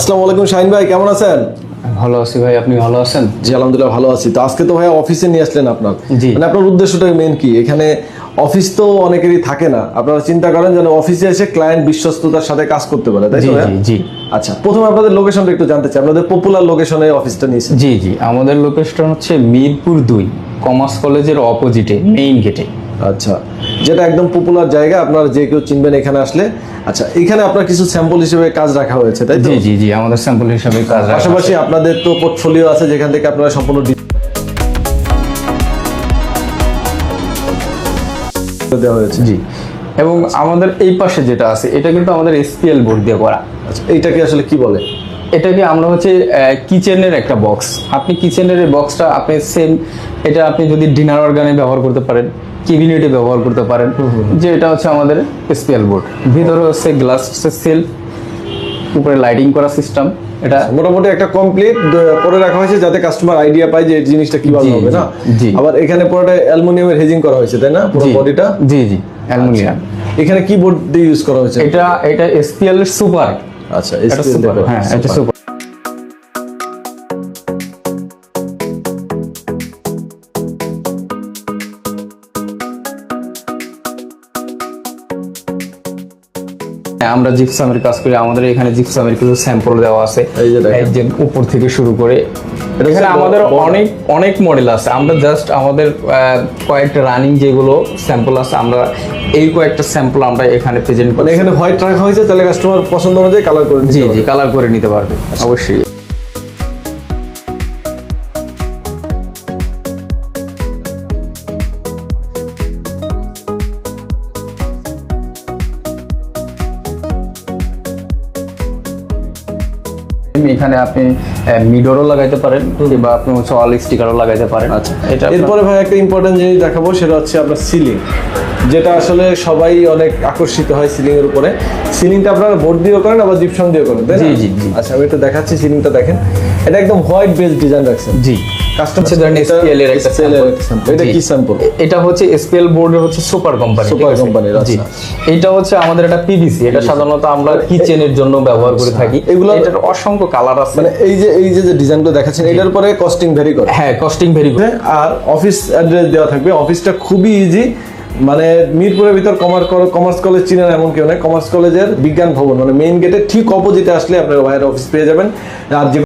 আসসালামু আলাইকুম শাহিন ভাই, কেমন আছেন? ভালো আছি ভাই, আপনি ভালো আছেন? জি আলহামদুলিল্লাহ ভালো আছি। তো আজকে তো ভাই অফিসে নিয়ে আসলেন আপনার, জি। মানে আপনার উদ্দেশ্যটা মেন কি? এখানে অফিস তো অনেকেরই থাকে না, আপনারা চিন্তা করেন যেন অফিসে এসে ক্লায়েন্ট বিশ্বস্ততার সাথে কাজ করতে পারে, তাই জি তো ভাইয়া? জি জি আচ্ছা, প্রথমে আপনাদের লোকেশনটা একটু জানতে চাই, আপনাদের পপুলার লোকেশনে অফিসটা নিয়েছেন? জি জি আমাদের লোকেশন হচ্ছে মিরপুর 2 কমার্স কলেজের অপোজিটে মেইন গেটে। আচ্ছা, যেটা একদম পপুলার জায়গা, আপনারা যে কেউ চিনবেন এখানে আসলে। আচ্ছা, এখানে আপনার কিছু স্যাম্পল হিসেবে কাজ রাখা হয়েছে, তাই তো? জি জি জি আমাদের স্যাম্পল হিসাবে কাজ রাখা পাশাপাশি আছে। আপনাদের তো পোর্টফোলিও আছে যেখান থেকে আপনারা সম্পূর্ণ দেওয়া হয়েছে। জি, এবং আমাদের এই পাশে যেটা আছে এটা কিন্তু আমাদের এসপিএল বোর্ড দিয়ে করা। আচ্ছা, এইটাকে আসলে কি বলে? এটাকে আমরা হচ্ছে কিচেনের একটা বক্স। আপনি কিচেনের এই বক্সটা আপনি সেম, এটা আপনি যদি ডিনার অর্গানে ব্যবহার করতে পারেন, ক্যাবিনেটে ব্যবহার করতে পারেন। যে এটা হচ্ছে আমাদের এসপিএল বোর্ড, ভিতরে হচ্ছে গ্লাস সেলফ, উপরে লাইটিং করা সিস্টেম। এটা মোটামুটি একটা কমপ্লিট করে রাখা হয়েছে যাতে কাস্টমার আইডিয়া পায় যে এই জিনিসটা কিভাবে জি, হবে, না? জি। আবার এখানে পুরোটা অ্যালুমিনিয়ামের হেজিং করা হয়েছে, তাই না, পুরো জি বডিটা? জি জি অ্যালুমিনিয়াম। এখানে কি বোর্ড দিয়ে ইউজ করা হয়েছে? এটা এসপিএল সুপার। আচ্ছা, এটা SPL সুপার, দেখো, হ্যাঁ এটা super। সুপার। আমরা জিপসামের কাজ করি, আমাদের এখানে জিপসামের কিছু স্যাম্পল দেওয়া আছে। এই যে দেখেন। এই যে উপর থেকে শুরু করে এখানে হচ্ছে আমাদের বড়। অনেক অনেক মডেল আছে। আমরা জাস্ট আমাদের কয়েকটা রানিং যেগুলো স্যাম্পল আছে, আমরা এই কয়েকটা স্যাম্পল আমরা এখানে প্রেজেন্ট মানে করি। এখানে হোয়াইট রাখা হয়েছে, তাহলে কাস্টমার পছন্দ অনুযায়ী কালার করে নিতে জি পারবে। জি কালার করে নিতে পারবে অবশ্যই। এখানে আপনি মিডরও লাগাইতে পারেন, কিংবা আপনি হচ্ছে অল স্টিকারও লাগাইতে পারেন। আচ্ছা, এটা এরপরে ভাই একটা ইম্পর্টেন্ট জিনিস দেখাবো, সেটা হচ্ছে আপনার সিলিং, যেটা আসলে সবাই অনেক আকর্ষিত হয় সিলিং এর উপরে। সিলিংটা আপনারা বোর্ড দিয়েও করেন আবার জিপসাম দিয়েও করেন, তাই না? জি, জি, জি। আচ্ছা, আমি একটু দেখাচ্ছি, সিলিংটা দেখেন, এটা একদম হোয়াইট বেস ডিজাইন রাখছেন। জি কাস্টমার SPL এর একটা sample। এটা জি। কি স্যাম্পল? এটা হচ্ছে এসপিএল বোর্ডের হচ্ছে সুপার কোম্পানি। Super কোম্পানির, জি, আচ্ছা। এটা হচ্ছে আমাদের একটা পিভিসি। এটা সাধারণত আমরা কিচেনের জন্য ব্যবহার করে থাকি। এগুলো- এটার অসংখ্য কালার আছে। মানে এই যে ডিজাইনগুলো দেখাচ্ছেন, এটার পরে কস্টিং ভ্যারি করে। হ্যাঁ, কস্টিং ভেরি গুড। আর অফিস অ্যাড্রেস দেওয়া থাকবে। অফিসটা খুবই ইজি, মানে মিরপুরের ভিতর কমার্স কলেজ চিনেন এমন কেউ নেই। কমার্স কলেজের বিজ্ঞান ভবন মানে মেইন গেটের ঠিক অপোজিটে আসলে আপনার ভাইয়ের অফিস পেয়ে যাবেন। আর যে